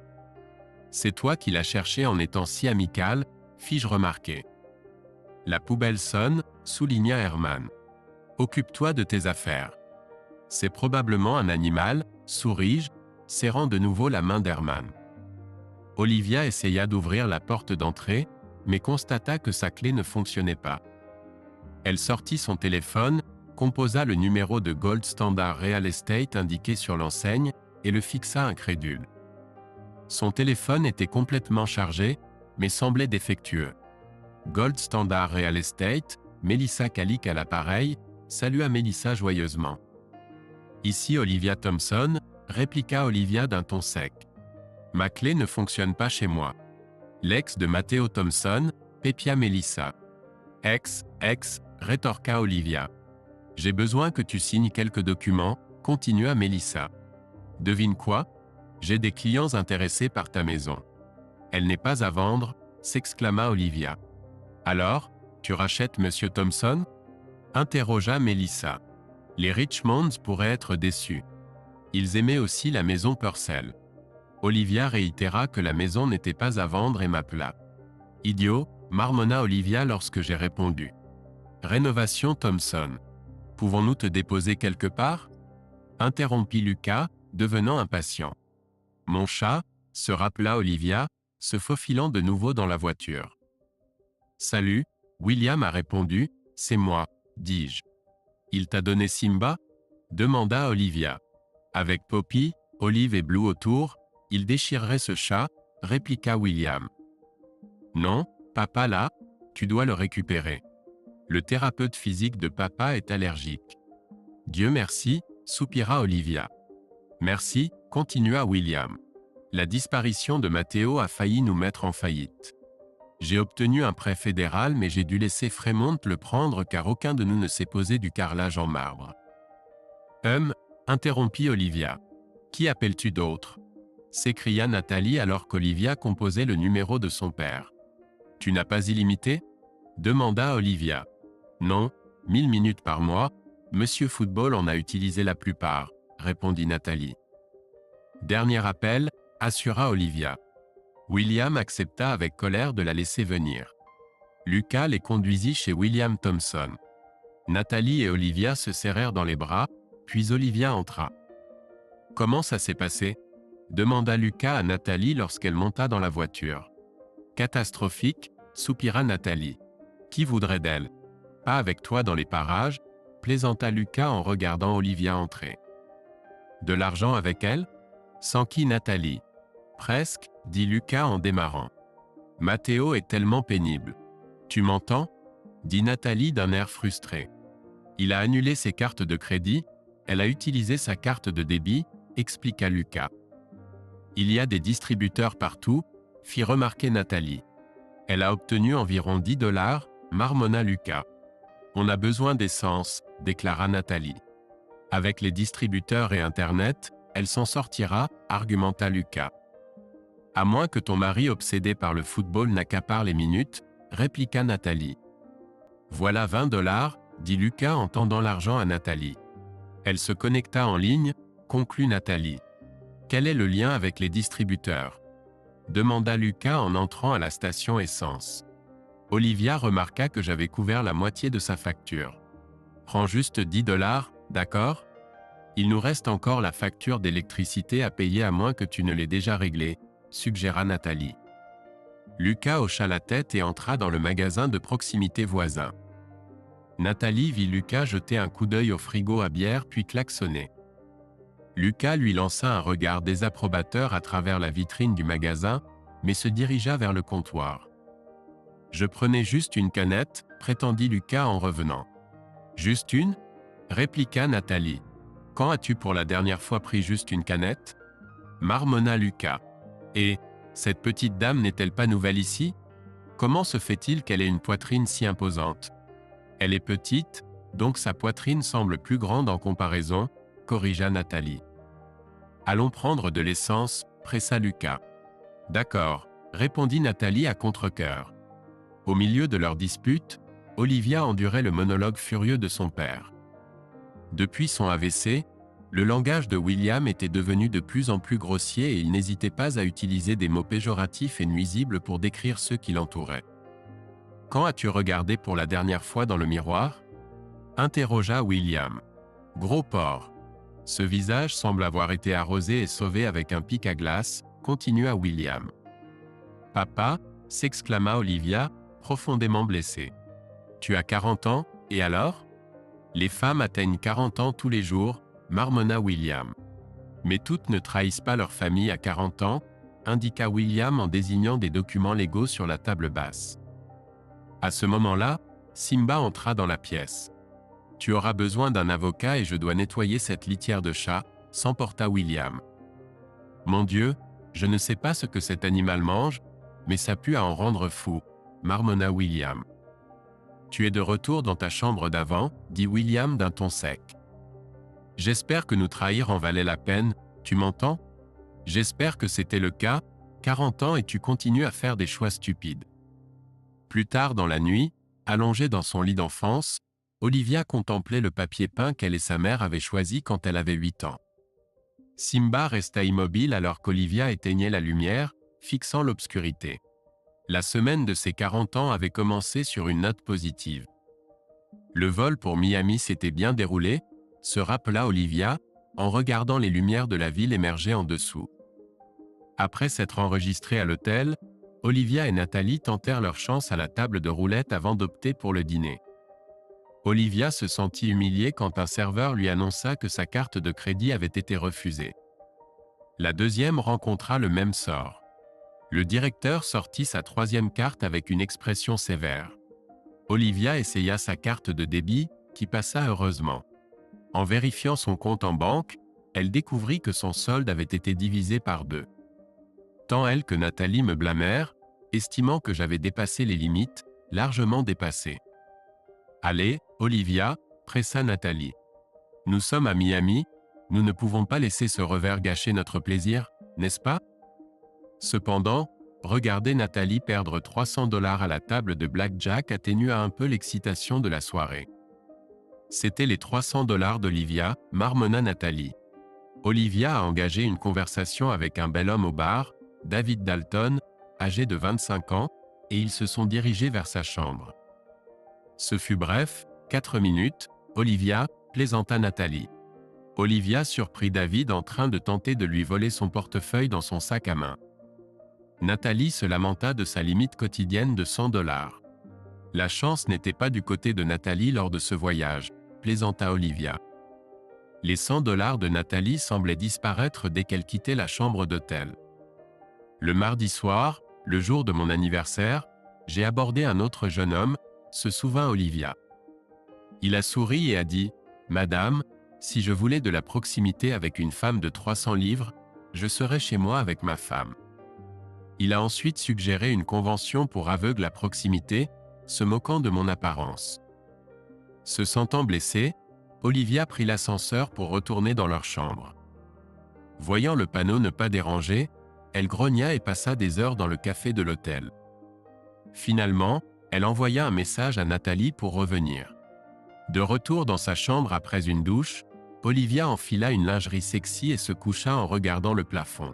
C'est toi qui l'as cherché en étant si amical, fis-je remarquer. La poubelle sonne, souligna Herman. Occupe-toi de tes affaires. C'est probablement un animal, souris-je, serrant de nouveau la main d'Herman. Olivia essaya d'ouvrir la porte d'entrée, mais constata que sa clé ne fonctionnait pas. Elle sortit son téléphone, composa le numéro de Gold Standard Real Estate indiqué sur l'enseigne, et le fixa incrédule. Son téléphone était complètement chargé, mais semblait défectueux. Gold Standard Real Estate, Melissa Calic à l'appareil, salua Melissa joyeusement. Ici Olivia Thompson, répliqua Olivia d'un ton sec. Ma clé ne fonctionne pas chez moi. L'ex de Matteo Thompson, pépia Melissa. Ex, rétorqua Olivia. J'ai besoin que tu signes quelques documents, continua Melissa. Devine quoi? J'ai des clients intéressés par ta maison. Elle n'est pas à vendre, s'exclama Olivia. Alors, tu rachètes Monsieur Thompson? Interrogea Melissa. Les Richmonds pourraient être déçus. Ils aimaient aussi la maison Purcell. Olivia réitéra que la maison n'était pas à vendre et m'appela. Idiot, marmonna Olivia lorsque j'ai répondu. Rénovation Thompson. Pouvons-nous te déposer quelque part? Interrompit Lucas, devenant impatient. Mon chat, se rappela Olivia, se faufilant de nouveau dans la voiture. Salut, William a répondu, c'est moi, dis-je. Il t'a donné Simba? Demanda Olivia. Avec Poppy, Olive et Blue autour, il déchirerait ce chat, répliqua William. Non, papa là, tu dois le récupérer. Le thérapeute physique de papa est allergique. Dieu merci, soupira Olivia. Merci, continua William. La disparition de Matteo a failli nous mettre en faillite. J'ai obtenu un prêt fédéral mais j'ai dû laisser Fremont le prendre car aucun de nous ne s'est posé du carrelage en marbre. Interrompit Olivia. Qui appelles-tu d'autre? S'écria Nathalie alors qu'Olivia composait le numéro de son père. Tu n'as pas illimité? Demanda Olivia. Non, 1000 minutes par mois, Monsieur Football en a utilisé la plupart, répondit Nathalie. Dernier appel, assura Olivia. William accepta avec colère de la laisser venir. Lucas les conduisit chez William Thompson. Nathalie et Olivia se serrèrent dans les bras, puis Olivia entra. Comment ça s'est passé? Demanda Lucas à Nathalie lorsqu'elle monta dans la voiture. Catastrophique, soupira Nathalie. Qui voudrait d'elle? Pas avec toi dans les parages, plaisanta Lucas en regardant Olivia entrer. De l'argent avec elle? S'enquit Nathalie. Presque, dit Lucas en démarrant. Matteo est tellement pénible. Tu m'entends? Dit Nathalie d'un air frustré. Il a annulé ses cartes de crédit, elle a utilisé sa carte de débit, expliqua Lucas. Il y a des distributeurs partout, fit remarquer Nathalie. Elle a obtenu environ $10, marmonna Lucas. On a besoin d'essence, déclara Nathalie. Avec les distributeurs et Internet, elle s'en sortira, argumenta Lucas. À moins que ton mari obsédé par le football n'accapare les minutes, répliqua Nathalie. Voilà $20, dit Lucas en tendant l'argent à Nathalie. Elle se connecta en ligne, conclut Nathalie. Quel est le lien avec les distributeurs? Demanda Lucas en entrant à la station essence. Olivia remarqua que j'avais couvert la moitié de sa facture. Prends juste $10, d'accord? Il nous reste encore la facture d'électricité à payer à moins que tu ne l'aies déjà réglée, suggéra Nathalie. Lucas hocha la tête et entra dans le magasin de proximité voisin. Nathalie vit Lucas jeter un coup d'œil au frigo à bière puis klaxonner. Lucas lui lança un regard désapprobateur à travers la vitrine du magasin, mais se dirigea vers le comptoir. Je prenais juste une canette, prétendit Lucas en revenant. Juste une? Répliqua Nathalie. Quand as-tu pour la dernière fois pris juste une canette? Marmonna Lucas. Et, cette petite dame n'est-elle pas nouvelle ici? Comment se fait-il qu'elle ait une poitrine si imposante? Elle est petite, donc sa poitrine semble plus grande en comparaison, corrigea Nathalie. Allons prendre de l'essence, pressa Lucas. D'accord, répondit Nathalie à contre-cœur. Au milieu de leur dispute, Olivia endurait le monologue furieux de son père. Depuis son AVC, le langage de William était devenu de plus en plus grossier et il n'hésitait pas à utiliser des mots péjoratifs et nuisibles pour décrire ceux qui l'entouraient. « Quand as-tu regardé pour la dernière fois dans le miroir ?» interrogea William. « Gros porc. Ce visage semble avoir été arrosé et sauvé avec un pic à glace, » continua William. « Papa » s'exclama Olivia, profondément blessée. « Tu as 40 ans, et alors ?» Les femmes atteignent 40 ans tous les jours, marmonna William. Mais toutes ne trahissent pas leur famille à 40 ans, indiqua William en désignant des documents légaux sur la table basse. À ce moment-là, Simba entra dans la pièce. Tu auras besoin d'un avocat et je dois nettoyer cette litière de chat, s'emporta William. Mon Dieu, je ne sais pas ce que cet animal mange, mais ça pue à en rendre fou, marmonna William. Tu es de retour dans ta chambre d'avant, dit William d'un ton sec. J'espère que nous trahir en valait la peine, tu m'entends? J'espère que c'était le cas, 40 ans et tu continues à faire des choix stupides. Plus tard dans la nuit, allongée dans son lit d'enfance, Olivia contemplait le papier peint qu'elle et sa mère avaient choisi quand elle avait 8 ans. Simba resta immobile alors qu'Olivia éteignait la lumière, fixant l'obscurité. La semaine de ses 40 ans avait commencé sur une note positive. Le vol pour Miami s'était bien déroulé, se rappela Olivia, en regardant les lumières de la ville émerger en dessous. Après s'être enregistrés à l'hôtel, Olivia et Nathalie tentèrent leur chance à la table de roulette avant d'opter pour le dîner. Olivia se sentit humiliée quand un serveur lui annonça que sa carte de crédit avait été refusée. La deuxième rencontra le même sort. Le directeur sortit sa troisième carte avec une expression sévère. Olivia essaya sa carte de débit, qui passa heureusement. En vérifiant son compte en banque, elle découvrit que son solde avait été divisé par 2. Tant elle que Nathalie me blâmèrent, estimant que j'avais dépassé les limites, largement dépassées. « Allez, Olivia » pressa Nathalie. « Nous sommes à Miami, nous ne pouvons pas laisser ce revers gâcher notre plaisir, n'est-ce pas ?» Cependant, regarder Nathalie perdre $300 à la table de blackjack atténua un peu l'excitation de la soirée. C'était les $300 d'Olivia, marmonna Nathalie. Olivia a engagé une conversation avec un bel homme au bar, David Dalton, âgé de 25 ans, et ils se sont dirigés vers sa chambre. Ce fut bref, 4 minutes, Olivia, plaisanta Nathalie. Olivia surprit David en train de tenter de lui voler son portefeuille dans son sac à main. Nathalie se lamenta de sa limite quotidienne de $100. La chance n'était pas du côté de Nathalie lors de ce voyage, plaisanta Olivia. Les $100 de Nathalie semblaient disparaître dès qu'elle quittait la chambre d'hôtel. Le mardi soir, le jour de mon anniversaire, j'ai abordé un autre jeune homme, se souvint Olivia. Il a souri et a dit « Madame, si je voulais de la proximité avec une femme de 300 livres, je serais chez moi avec ma femme. » Il a ensuite suggéré une convention pour aveugles à proximité, se moquant de mon apparence. Se sentant blessée, Olivia prit l'ascenseur pour retourner dans leur chambre. Voyant le panneau ne pas déranger, elle grogna et passa des heures dans le café de l'hôtel. Finalement, elle envoya un message à Nathalie pour revenir. De retour dans sa chambre après une douche, Olivia enfila une lingerie sexy et se coucha en regardant le plafond.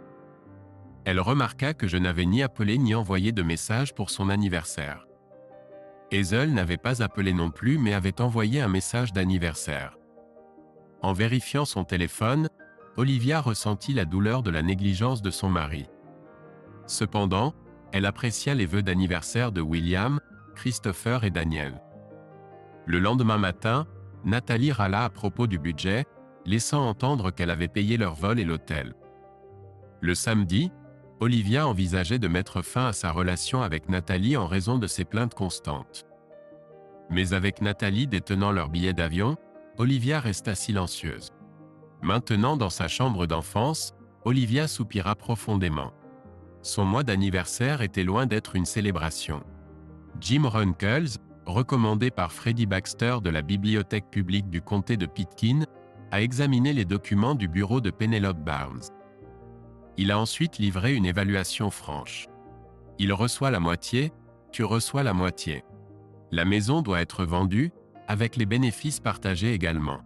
Elle remarqua que je n'avais ni appelé ni envoyé de message pour son anniversaire. Hazel n'avait pas appelé non plus mais avait envoyé un message d'anniversaire. En vérifiant son téléphone, Olivia ressentit la douleur de la négligence de son mari. Cependant, elle apprécia les vœux d'anniversaire de William, Christopher et Daniel. Le lendemain matin, Nathalie râla à propos du budget, laissant entendre qu'elle avait payé leur vol et l'hôtel. Le samedi, Olivia envisageait de mettre fin à sa relation avec Nathalie en raison de ses plaintes constantes. Mais avec Nathalie détenant leur billet d'avion, Olivia resta silencieuse. Maintenant dans sa chambre d'enfance, Olivia soupira profondément. Son mois d'anniversaire était loin d'être une célébration. Jim Runkles, recommandé par Freddie Baxter de la Bibliothèque publique du comté de Pitkin, a examiné les documents du bureau de Penelope Barnes. Il a ensuite livré une évaluation franche. Il reçoit la moitié, tu reçois la moitié. La maison doit être vendue, avec les bénéfices partagés également.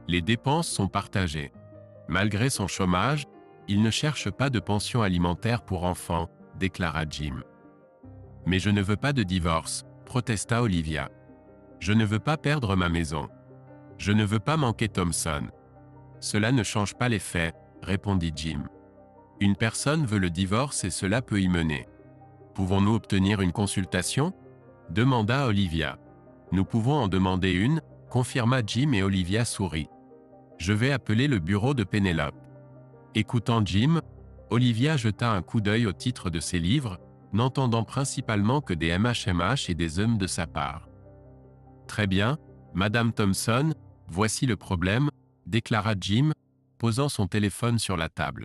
Les dépenses sont partagées. Malgré son chômage, il ne cherche pas de pension alimentaire pour enfants, déclara Jim. Mais je ne veux pas de divorce, protesta Olivia. Je ne veux pas perdre ma maison. Je ne veux pas manquer Thompson. Cela ne change pas les faits, répondit Jim. Une personne veut le divorce et cela peut y mener. Pouvons-nous obtenir une consultation ? Demanda Olivia. Nous pouvons en demander une, confirma Jim et Olivia sourit. Je vais appeler le bureau de Penelope. Écoutant Jim, Olivia jeta un coup d'œil au titre de ses livres, n'entendant principalement que des MHMH et des de sa part. Très bien, Madame Thompson, voici le problème, déclara Jim, posant son téléphone sur la table.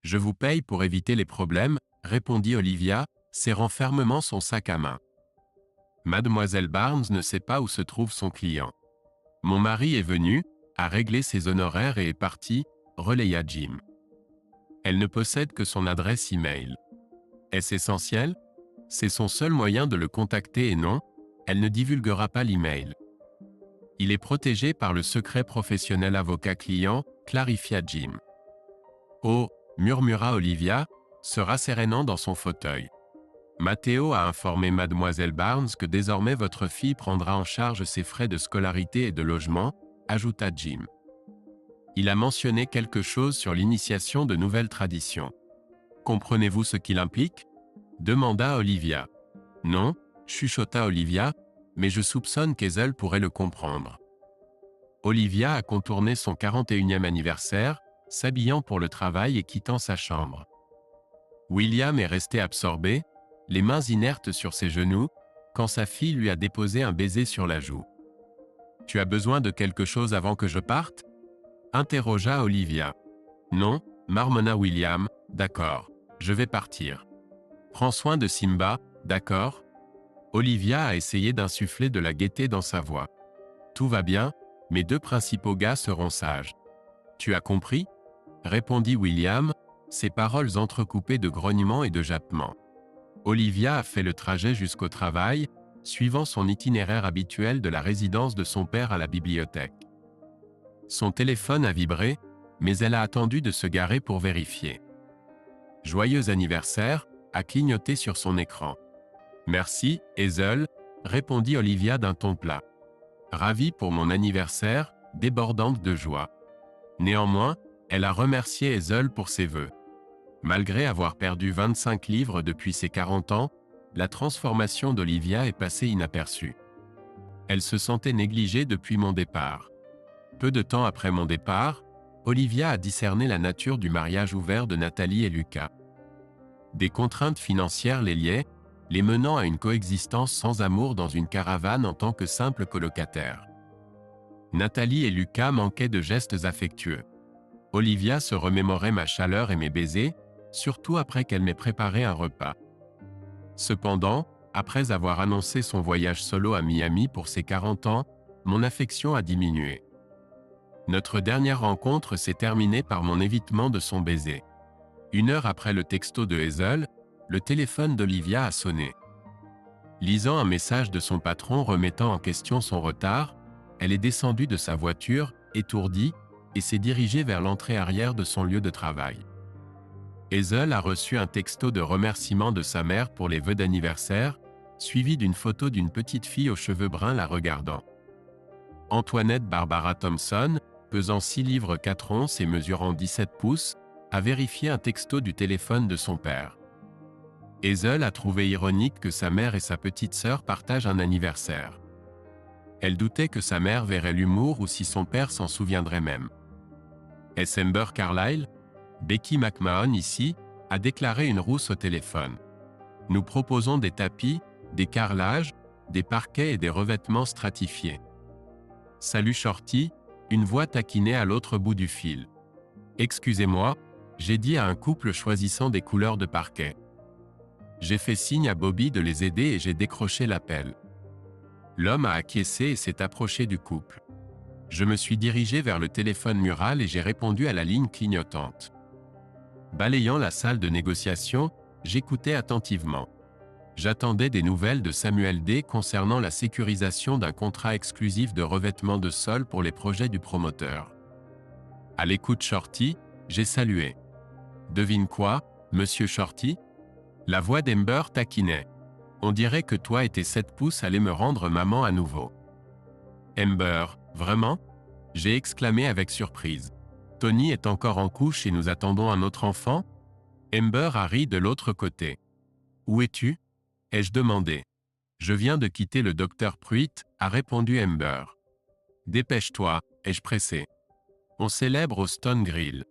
Je vous paye pour éviter les problèmes, répondit Olivia, serrant fermement son sac à main. Mademoiselle Barnes ne sait pas où se trouve son client. Mon mari est venu, a réglé ses honoraires et est parti, relaya Jim. Elle ne possède que son adresse e-mail. Est-ce essentiel ? C'est son seul moyen de le contacter et non, elle ne divulguera pas l'e-mail. Il est protégé par le secret professionnel avocat-client, clarifia Jim. Oh, murmura Olivia, se rassérénant dans son fauteuil. Matteo a informé Mademoiselle Barnes que désormais votre fille prendra en charge ses frais de scolarité et de logement, ajouta Jim. Il a mentionné quelque chose sur l'initiation de nouvelles traditions. Comprenez-vous ce qu'il implique ? Demanda Olivia. Non, chuchota Olivia, mais je soupçonne qu'Hazel pourrait le comprendre. Olivia a contourné son 41e anniversaire, s'habillant pour le travail et quittant sa chambre. William est resté absorbé, les mains inertes sur ses genoux, quand sa fille lui a déposé un baiser sur la joue. « Tu as besoin de quelque chose avant que je parte ?» interrogea Olivia. « Non, marmonna William, d'accord, je vais partir. Prends soin de Simba, d'accord ?» Olivia a essayé d'insuffler de la gaieté dans sa voix. « Tout va bien, mes deux principaux gars seront sages. »« Tu as compris ?» répondit William, ses paroles entrecoupées de grognements et de jappements. Olivia a fait le trajet jusqu'au travail, suivant son itinéraire habituel de la résidence de son père à la bibliothèque. Son téléphone a vibré, mais elle a attendu de se garer pour vérifier. « Joyeux anniversaire !» a clignoté sur son écran. « Merci, Hazel !» répondit Olivia d'un ton plat. Ravie pour mon anniversaire, débordante de joie. Néanmoins, elle a remercié Hazel pour ses vœux. Malgré avoir perdu 25 livres depuis ses 40 ans, la transformation d'Olivia est passée inaperçue. Elle se sentait négligée depuis mon départ. Peu de temps après mon départ, Olivia a discerné la nature du mariage ouvert de Nathalie et Lucas. Des contraintes financières les liaient, les menant à une coexistence sans amour dans une caravane en tant que simple colocataire. Nathalie et Lucas manquaient de gestes affectueux. Olivia se remémorait ma chaleur et mes baisers, surtout après qu'elle m'ait préparé un repas. Cependant, après avoir annoncé son voyage solo à Miami pour ses 40 ans, mon affection a diminué. Notre dernière rencontre s'est terminée par mon évitement de son baiser. 1 heure après le texto de Hazel, le téléphone d'Olivia a sonné. Lisant un message de son patron remettant en question son retard, elle est descendue de sa voiture, étourdie, et s'est dirigée vers l'entrée arrière de son lieu de travail. Hazel a reçu un texto de remerciement de sa mère pour les vœux d'anniversaire, suivi d'une photo d'une petite fille aux cheveux bruns la regardant. Antoinette Barbara Thompson, pesant 6 livres 4 onces et mesurant 17 pouces, a vérifié un texto du téléphone de son père. Hazel a trouvé ironique que sa mère et sa petite sœur partagent un anniversaire. Elle doutait que sa mère verrait l'humour ou si son père s'en souviendrait même. Est-ce Amber Carlyle ? Becky McMahon ici, a déclaré une rousse au téléphone. Nous proposons des tapis, des carrelages, des parquets et des revêtements stratifiés. Salut Shorty, une voix taquinait à l'autre bout du fil. Excusez-moi, j'ai dit à un couple choisissant des couleurs de parquet. J'ai fait signe à Bobby de les aider et j'ai décroché l'appel. L'homme a acquiescé et s'est approché du couple. Je me suis dirigé vers le téléphone mural et j'ai répondu à la ligne clignotante. Balayant la salle de négociation, j'écoutais attentivement. J'attendais des nouvelles de Samuel D. concernant la sécurisation d'un contrat exclusif de revêtement de sol pour les projets du promoteur. À l'écoute Shorty, j'ai salué. « Devine quoi, monsieur Shorty ?» La voix d'Ember taquinait. « On dirait que toi et tes 7 pouces allaient me rendre maman à nouveau. » Ember, vraiment ? J'ai exclamé avec surprise. Tony est encore en couche et nous attendons un autre enfant ? Ember a ri de l'autre côté. Où es-tu ? Ai-je demandé. Je viens de quitter le docteur Pruitt, a répondu Ember. Dépêche-toi, ai-je pressé. On célèbre au Stone Grill.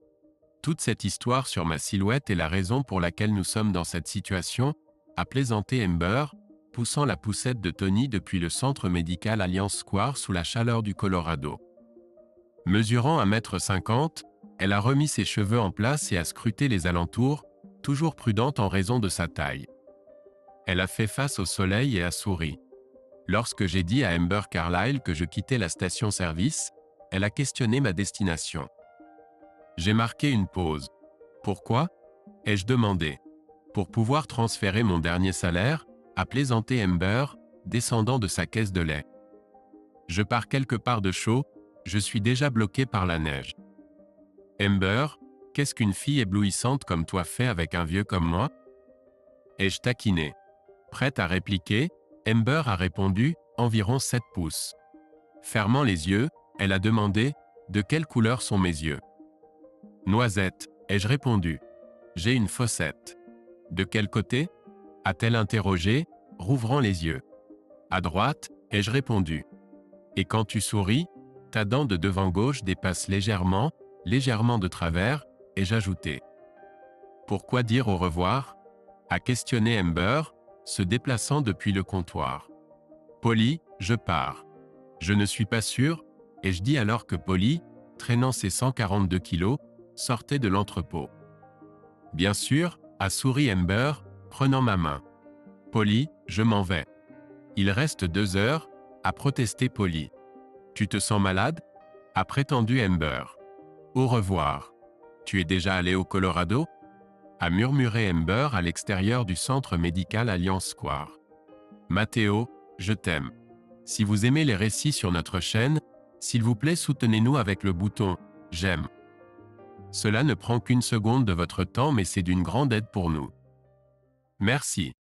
Toute cette histoire sur ma silhouette est la raison pour laquelle nous sommes dans cette situation, a plaisanté Ember, poussant la poussette de Tony depuis le centre médical Alliance Square sous la chaleur du Colorado. Mesurant 1,50 m, elle a remis ses cheveux en place et a scruté les alentours, toujours prudente en raison de sa taille. Elle a fait face au soleil et a souri. Lorsque j'ai dit à Ember Carlyle que je quittais la station-service, elle a questionné ma destination. J'ai marqué une pause. Pourquoi ? Ai-je demandé. Pour pouvoir transférer mon dernier salaire, a plaisanté Ember, descendant de sa caisse de lait. Je pars quelque part de chaud, je suis déjà bloqué par la neige. Ember, qu'est-ce qu'une fille éblouissante comme toi fait avec un vieux comme moi ? Ai-je taquiné. Prête à répliquer, Ember a répondu, environ 7 pouces. Fermant les yeux, elle a demandé, de quelle couleur sont mes yeux ? Noisette, ai-je répondu. J'ai une fossette. De quel côté ? A-t-elle interrogé, rouvrant les yeux. À droite, ai-je répondu. Et quand tu souris, ta dent de devant gauche dépasse légèrement de travers, ai-je ajouté. Pourquoi dire au revoir ? A questionné Ember, se déplaçant depuis le comptoir. Polly, je pars. Je ne suis pas sûr, ai-je dit alors que Polly, traînant ses 142 kilos, sortait de l'entrepôt. Bien sûr, a souri Ember, prenant ma main. Polly, je m'en vais. Il reste 2 heures, a protesté Polly. Tu te sens malade ? A prétendu Ember. Au revoir. Tu es déjà allé au Colorado ? A murmuré Ember à l'extérieur du centre médical Alliance Square. Matteo, je t'aime. Si vous aimez les récits sur notre chaîne, s'il vous plaît soutenez-nous avec le bouton « J'aime ». Cela ne prend qu'une seconde de votre temps mais c'est d'une grande aide pour nous. Merci.